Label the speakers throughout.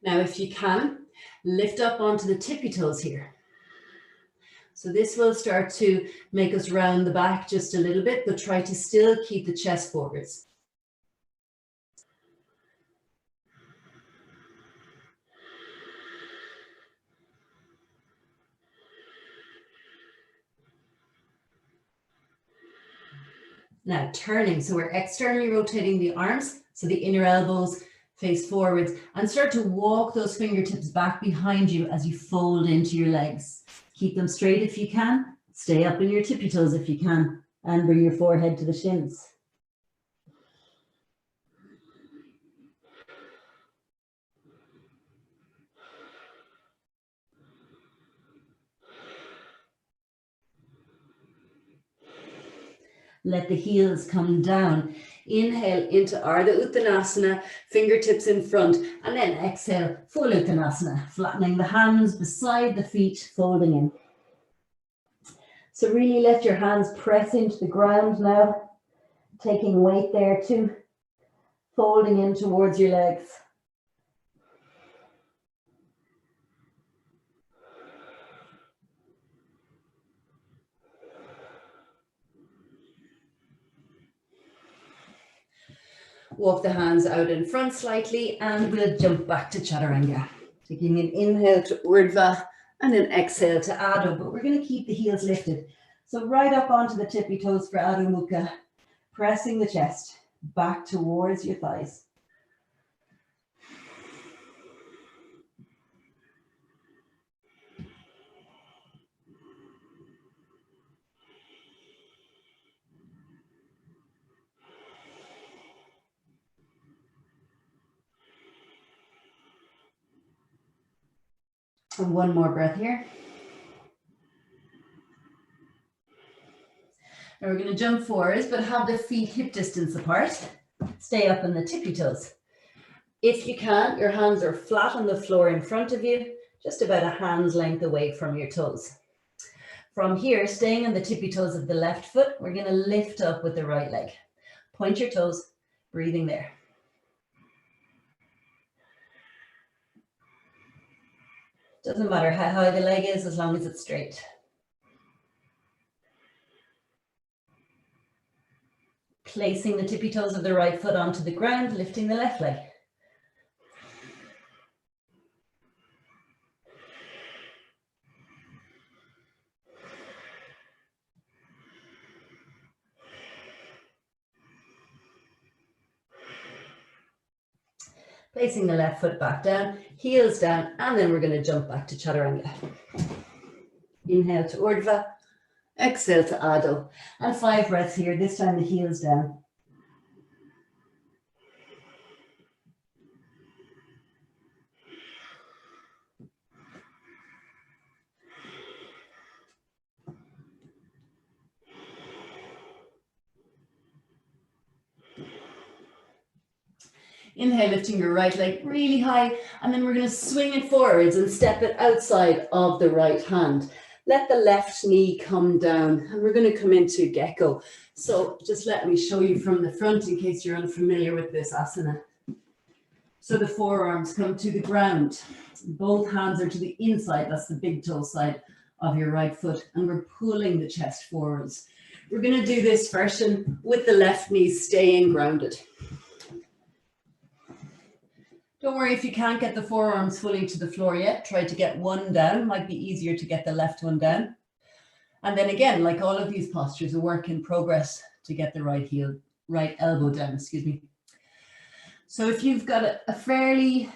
Speaker 1: Now, if you can, lift up onto the tippy toes here. So this will start to make us round the back just a little bit, but try to still keep the chest forwards. Now turning, so we're externally rotating the arms, so the inner elbows face forwards, and start to walk those fingertips back behind you as you fold into your legs. Keep them straight if you can, stay up in your tippy toes if you can, and bring your forehead to the shins. Let the heels come down. Inhale into Ardha Uttanasana, fingertips in front, and then exhale, full Uttanasana, flattening the hands beside the feet, folding in. So really let your hands press into the ground now, taking weight there too, folding in towards your legs. Walk the hands out in front slightly, and we'll jump back to Chaturanga. Taking an inhale to Urdhva and an exhale to Adho, but we're going to keep the heels lifted. So right up onto the tippy toes for Adho Mukha, pressing the chest back towards your thighs. And one more breath here. Now we're going to jump forwards, but have the feet hip distance apart. Stay up in the tippy toes. If you can, your hands are flat on the floor in front of you, just about a hand's length away from your toes. From here, staying on the tippy toes of the left foot, we're going to lift up with the right leg. Point your toes, breathing there. Doesn't matter how high the leg is, as long as it's straight. Placing the tippy toes of the right foot onto the ground, lifting the left leg. Placing the left foot back down, heels down, and then we're going to jump back to Chaturanga. Inhale to Urdhva, exhale to Adho, and 5 breaths here, this time the heels down. Inhale, lifting your right leg really high, and then we're going to swing it forwards and step it outside of the right hand. Let the left knee come down, and we're going to come into Gecko. So just let me show you from the front in case you're unfamiliar with this asana. So the forearms come to the ground. Both hands are to the inside, that's the big toe side of your right foot, and we're pulling the chest forwards. We're going to do this version with the left knee staying grounded. Don't worry if you can't get the forearms fully to the floor yet. Try to get one down. Might be easier to get the left one down. And then again, like all of these postures, a work in progress to get the right elbow down, excuse me. So if you've got a fairly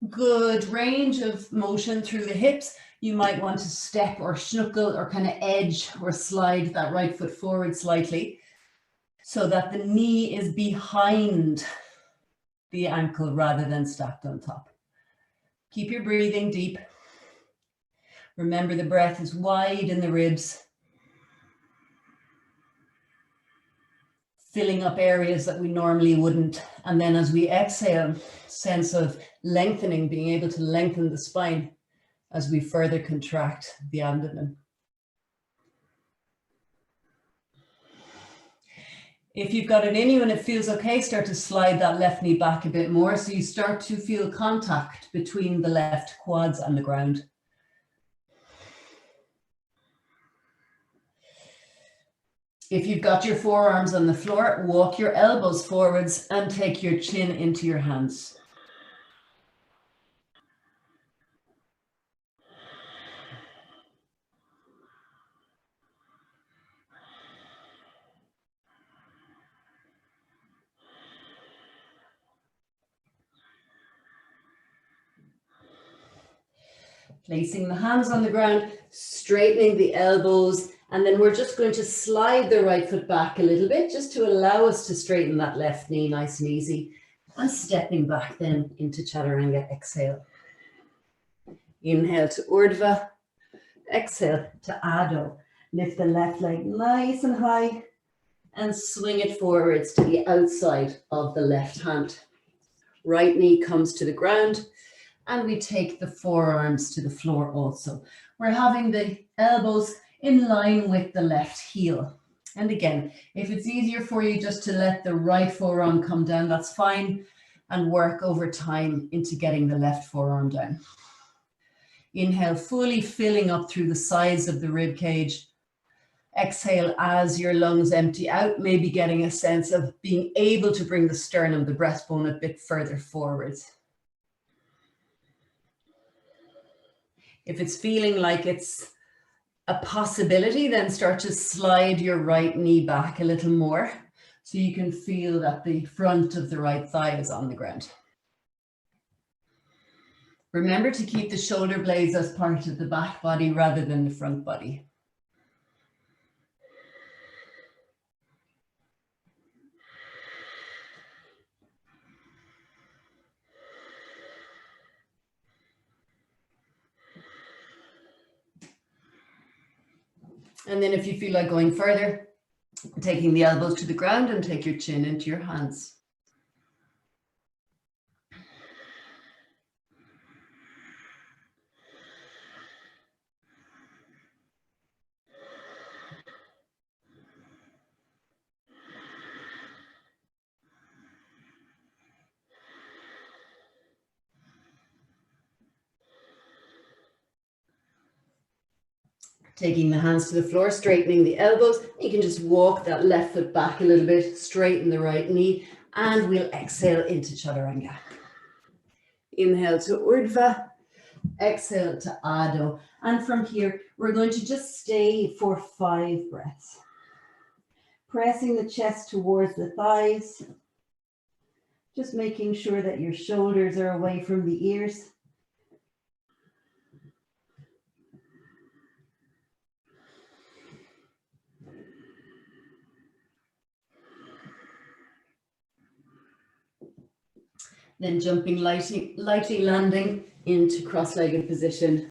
Speaker 1: good range of motion through the hips, you might want to step or schnuckle or kind of edge or slide that right foot forward slightly so that the knee is behind the ankle rather than stacked on top. Keep your breathing deep. Remember the breath is wide in the ribs, filling up areas that we normally wouldn't. And then as we exhale, sense of lengthening, being able to lengthen the spine as we further contract the abdomen. If you've got it in you and it feels okay, start to slide that left knee back a bit more so you start to feel contact between the left quads and the ground. If you've got your forearms on the floor, walk your elbows forwards and take your chin into your hands. Placing the hands on the ground, straightening the elbows, and then we're just going to slide the right foot back a little bit just to allow us to straighten that left knee nice and easy. And stepping back then into Chaturanga, exhale. Inhale to Urdhva, exhale to Adho. Lift the left leg nice and high and swing it forwards to the outside of the left hand. Right knee comes to the ground. And we take the forearms to the floor also. We're having the elbows in line with the left heel. And again, if it's easier for you just to let the right forearm come down, that's fine, and work over time into getting the left forearm down. Inhale, fully filling up through the sides of the rib cage. Exhale as your lungs empty out, maybe getting a sense of being able to bring the sternum, the breastbone, a bit further forwards. If it's feeling like it's a possibility, then start to slide your right knee back a little more so you can feel that the front of the right thigh is on the ground. Remember to keep the shoulder blades as part of the back body rather than the front body. And then if you feel like going further, taking the elbows to the ground and take your chin into your hands. Taking the hands to the floor, straightening the elbows. You can just walk that left foot back a little bit, straighten the right knee, and we'll exhale into Chaturanga. Inhale to Urdhva, exhale to Adho. And from here, we're going to just stay for 5 breaths. Pressing the chest towards the thighs. Just making sure that your shoulders are away from the ears. Then jumping lightly landing into cross-legged position.